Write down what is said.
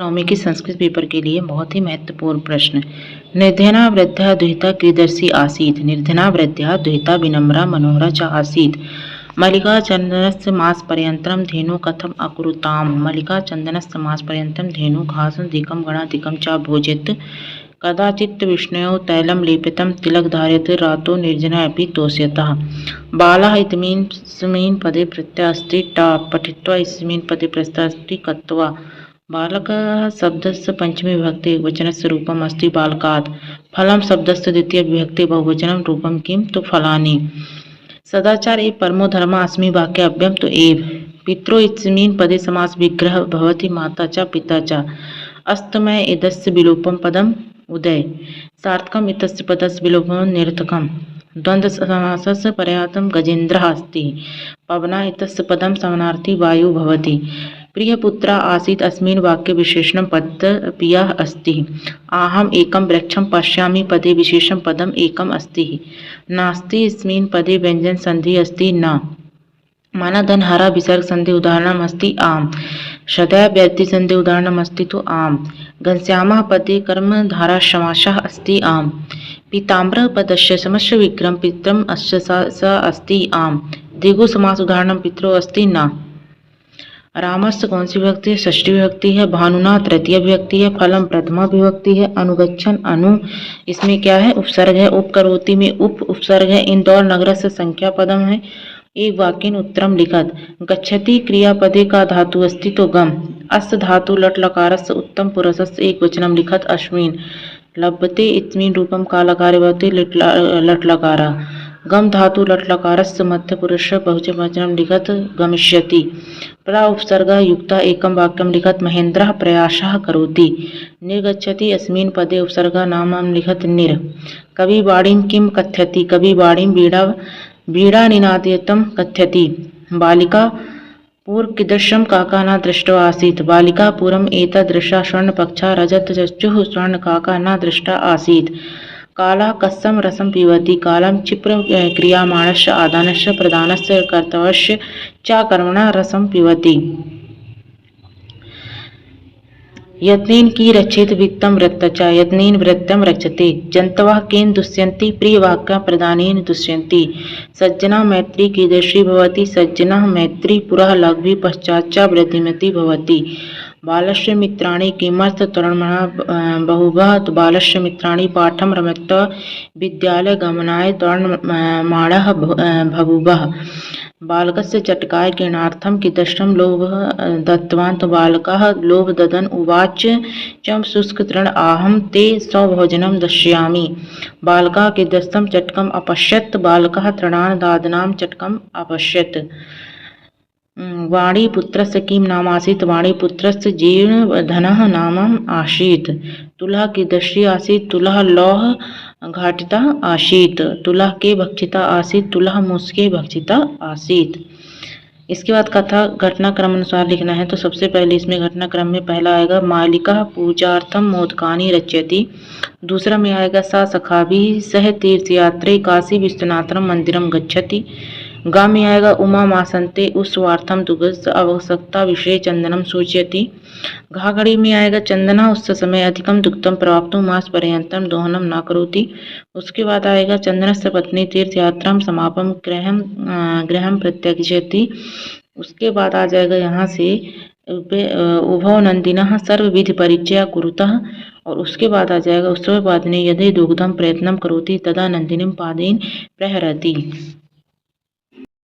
नवमी की संस्कृत पेपर के लिए बहुत ही महत्वपूर्ण प्रश्न। निर्धना वृद्धा दुहिता कीदृशी आसीत्। निर्धना वृद्धा दुहिता विनम्रा मनोहरा च आसीत्। मल्लिका चन्दनस्य मासपर्यन्तं धेनुः कथम् अकुरुताम्। मल्लिका चन्दनस्य मासपर्यन्तं धेनुः घासदिकं गणादिकं च भोजयत्। कदाचित् विष्णोः तैलं लेपितं तिलकधारयत् रातो निर्जनः अपि तोष्यतः। बालः इत्यस्मिन् पदे प्रत्ययः अस्ति टा पठित्वा इत्यस्मिन् पदे प्रत्ययः अस्ति कत्वा। बालकः शब्दस्य पंचमी विभक्ति एकवचनस्य रूपम् अस्ति बालकात्। फलं शब्दस्य द्वितीय विभक्ति बहुवचनं रूपं किं तु फलानि। सदाचार एव परमो धर्मः अस्मिन् वाक्ये अव्ययं तु एव। पितरो इत्यस्मिन् पदे समास विग्रह भवति माता च पिता च। अस्तमय इत्यस्य विलोपं पदम् उदय। सार्थकम् इत्यस्य पदस्य विलोपं निरर्थकम्। द्वन्द्वसमासस्य पर्यायपदं गजेन्द्रः अस्ति। पवना इत्यस्य पदं समानार्थी वायुः भवति। प्रियपुत्रा आसीत् अस्मिन् वाक्ये विशेषणं पदप्रियः अस्ति। अहम् एकं वृक्षं पश्यामि पदे विशेषं पदम् एकम् अस्ति। नास्ति इत्यस्मिन् पदे व्यञ्जनसन्धिः अस्ति न। मानधनहारा विसर्ग संधि उदाहरणम् अस्ति आम्। सदैव व्यक्ति संधि उदाहरणम् अस्ति तु आम्। घनश्यामः पदे कर्मधारा समासः अस्ति आम्। पीताम्बरः पदस्य समस्य विग्रहं पितरम् अस्य स अस्ति आम्। द्विगु समास उदाहरणं पितरो अस्ति न। रामस्य कौन सी विभक्ति है? षष्ठी विभक्ति है। भानुना तृतीय विभक्ति है। फलम प्रथमा विभक्ति है। अनुगच्छन अनु इसमें क्या है? उपसर्ग है। उपकरोति में उप उपसर्ग है। इंदौर नगर से संख्या पदम है। एक वाक्यन उत्तरम लिखत। गच्छति क्रियापदे का धातु अस्ति तो गम। अस्य धातु लट लकारस्य उत्तम पुरुषस्य एक वचनम लिखत अश्विन। लभते इत्मीन रूपम का लकारे भवति लट लकारा। गम धातु लट लकारस्य मध्य पुरुष बहुवचन वचनम लिखत गमिष्यति। प्रा उपसर्ग युक्ता एकम वाक्यम लिखत महेन्द्रः प्रयासः करोति। निर्गच्छति अस्मिन् पदे उपसर्ग नामं लिखत निर। कवि वाणीं किं कथयति? कवि वाणीं वीणा निनादयतं कथयति। बालिका पूर्व कीदृशं काका न दृष्टवा आसीत्। बालिका पूर्वम् एतादृशा स्वर्णपक्षा रजतचक्षुः स्वर्णकाका न दृष्टा आसीत्। काला कस्सम रसं पिबति। कालं क्षिप्र क्रियमाणस्य आदानस्य प्रदानस्य कर्तव्यस्य च कर्मणा रसं पिबति। यत्नेन की रक्षेत वित्तं वृत्त च। यत्नेन वृत्तं रक्षते। जन्तवः केन दुष्यन्ति? प्रियवाक्यं प्रदानेन दुष्यन्ति। सज्जना मैत्री कीदृशी भवति? सज्जनः मैत्री पुरः लघ्वी पश्चाच्च वृद्धिमती भवति। बालस्य मित्राणि किमर्थ तरुणमनः बहुभः। बालस्य मित्राणि पाठं रमयित्वा विद्यालयगमनाय तरुणमाणः बभूवः। बालकस्य चटकाय कीर्णार्थं कीदृशं लोभः दत्तवान्? बालकः लोभ ददन् उवाच चं शुष्कतृण आहं ते स्वभोजनं दर्शयामि। बालकः कीदृशं चटकम् अपश्यत्? बालकः तृणान् दादनां चटकम् अपश्यत्। वाणीपुत्रस्य किं नाम आसीत्? वाणीपुत्रस्य जीर्णधनः नाम आसीत्। तुलः कीदृशी आसीत्? तुलः लौह घाटिता आसीत्। तुलः के भक्षिता आसीत्? तुलः मूषके भक्षिता आसीत्। इसके बाद कथा घटनाक्रम अनुसार लिखना है। तो सबसे पहले इसमें घटनाक्रम में पहला आएगा मालिका पूजार्थम मोदकानि रचयति। दूसरा में आएगा सा सखाभिः सह तीर्थयात्रे काशी विश्वनाथं मंदिरम गच्छति। गा में आएगा उमा मासन्ते उस स्वार्थम दुग्धस्य आवश्यकता विषय चंदनम सूचयति। घाघड़ी में आएगा चंदना उस समय अधिकम दुग्धम प्राप्तुं मास पर्यंतम दोहनम न करोति। उसके बाद आएगा चंदनस्य पत्नी तीर्थयात्रां समापम गृहं प्रत्यगच्छति। उसके बाद आ जाएगा यहाँ से उभौ नंदिनः सर्वविधि परिचय कुरुतः। और उसके बाद आ जाएगा उत्सव पादने यदि दुग्धम प्रयत्नं करोति तदा नंदिनीं पादेन प्रहरति।